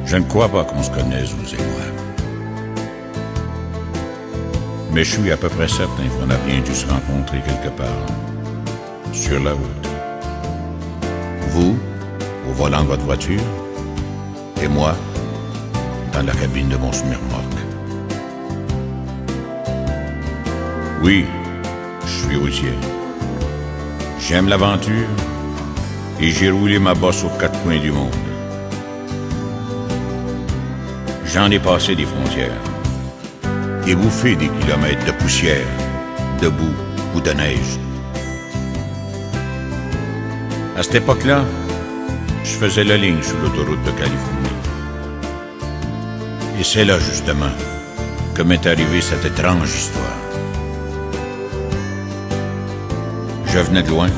Je ne crois pas qu'on se connaisse, vous et moi. Mais je suis à peu près certain qu'on a bien dû se rencontrer quelque part, sur la route. Vous, au volant de votre voiture, et moi, dans la cabine de mon semi-remorque. Oui, je suis routier. J'aime l'aventure et j'ai roulé ma bosse aux quatre coins du monde. J'en ai passé des frontières et bouffé des kilomètres de poussière, de boue ou de neige. À cette époque-là, je faisais la ligne sur l'autoroute de Californie. Et c'est là, justement, que m'est arrivée cette étrange histoire. Je venais de loin,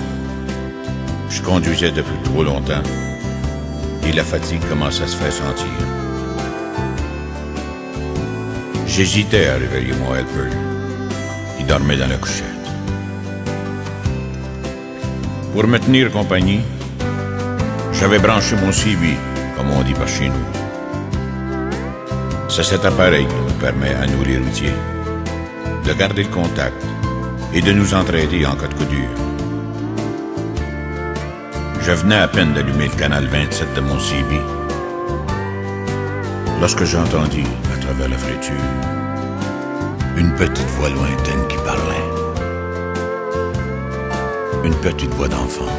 je conduisais depuis trop longtemps, et la fatigue commençait à se faire sentir. J'hésitais à réveiller mon helper. Il dormait dans la couchette. Pour me tenir compagnie, j'avais branché mon CB, comme on dit par chez nous. C'est cet appareil qui nous permet, à nous les routiers, de garder le contact et de nous entraider en cas de coup dur. Je venais à peine d'allumer le canal 27 de mon CB lorsque j'ai entendu, à travers la fréture, une petite voix lointaine qui parlait. Une petite voix d'enfant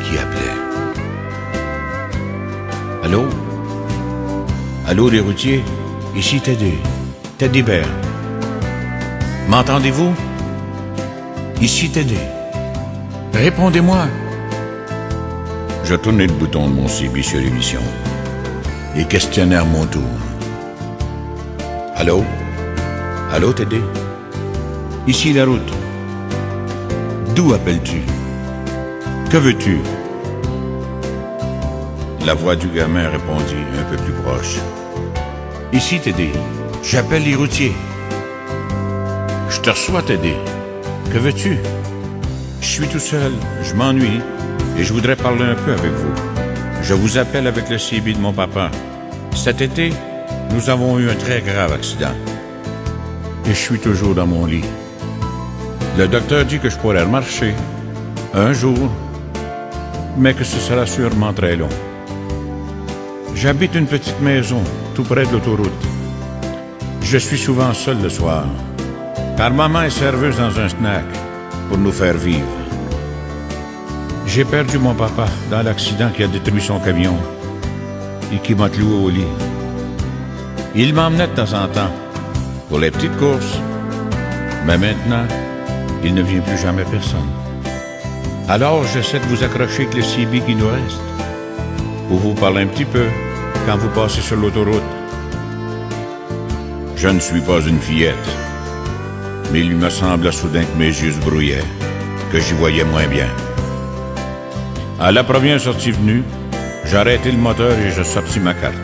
qui appelait. Allô? Allô, les routiers? Ici Teddy Bear. M'entendez-vous? Ici Teddy. Répondez-moi. Je tournai le bouton de mon CB sur l'émission et questionnais à mon tour. Allô? Allô, Teddy? Ici la route. D'où appelles-tu? Que veux-tu? La voix du gamin répondit un peu plus proche. Ici, Teddy. J'appelle les routiers. Je te reçois, Teddy. Que veux-tu? Je suis tout seul, je m'ennuie et je voudrais parler un peu avec vous. Je vous appelle avec le CB de mon papa. Cet été, nous avons eu un très grave accident. Et je suis toujours dans mon lit. Le docteur dit que je pourrais marcher un jour, mais que ce sera sûrement très long. J'habite une petite maison tout près de l'autoroute. Je suis souvent seul le soir, car maman est serveuse dans un snack pour nous faire vivre. J'ai perdu mon papa dans l'accident qui a détruit son camion et qui m'a cloué au lit. Il m'emmenait de temps en temps pour les petites courses, mais maintenant, il ne vient plus jamais personne. Alors, j'essaie de vous accrocher avec le CB qui nous reste, pour vous parler un petit peu quand vous passez sur l'autoroute. Je ne suis pas une fillette, mais il me semble soudain que mes yeux se brouillaient, que j'y voyais moins bien. À la première sortie venue, j'ai arrêté le moteur et j'ai sorti ma carte.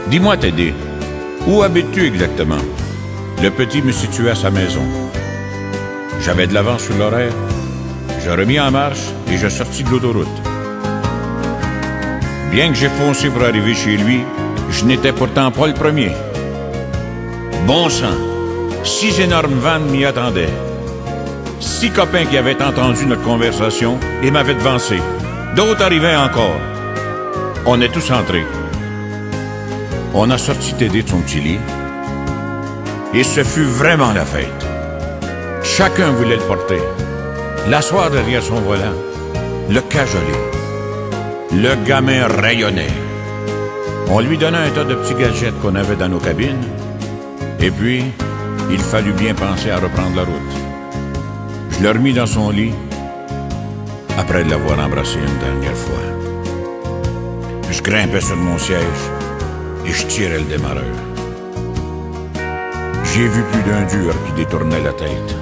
Dis-moi, Teddy, où habites-tu exactement? Le petit me situait à sa maison. J'avais de l'avance sur l'horaire. J'ai remis en marche et j'ai sorti de l'autoroute. Bien que j'ai foncé pour arriver chez lui, je n'étais pourtant pas le premier. Bon sang, 6 énormes vannes m'y attendaient. 6 copains qui avaient entendu notre conversation et m'avaient devancé. D'autres arrivaient encore. On est tous entrés. On a sorti Teddy de son petit lit et ce fut vraiment la fête. Chacun voulait le porter, l'asseoir derrière son volant, le cajoler. Le gamin rayonnait. On lui donnait un tas de petits gadgets qu'on avait dans nos cabines, et puis, il fallut bien penser à reprendre la route. Je l'ai remis dans son lit, après l'avoir embrassé une dernière fois. Je grimpais sur mon siège et je tirais le démarreur. J'ai vu plus d'un dur qui détournait la tête.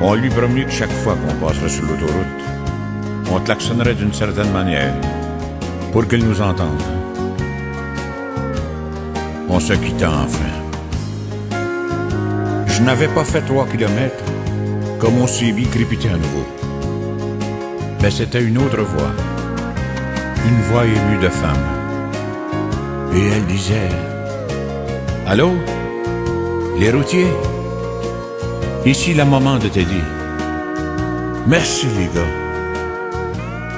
On lui promet que chaque fois qu'on passerait sur l'autoroute, on klaxonnerait d'une certaine manière pour qu'il nous entende. On se quitta enfin. Je n'avais pas fait 3 kilomètres quand mon CB crépitait à nouveau. Mais c'était une autre voix. une voix émue de femme. Et elle disait: Allô, les routiers? Ici la maman de Teddy. Merci les gars.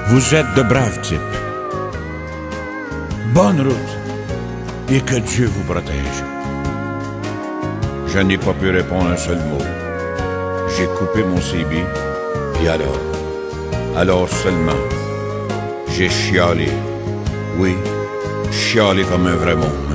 Vous êtes de braves types. Bonne route et que Dieu vous protège. Je n'ai pas pu répondre un seul mot. J'ai coupé mon CB et alors seulement, j'ai chialé. Oui, chialé comme un vrai mot.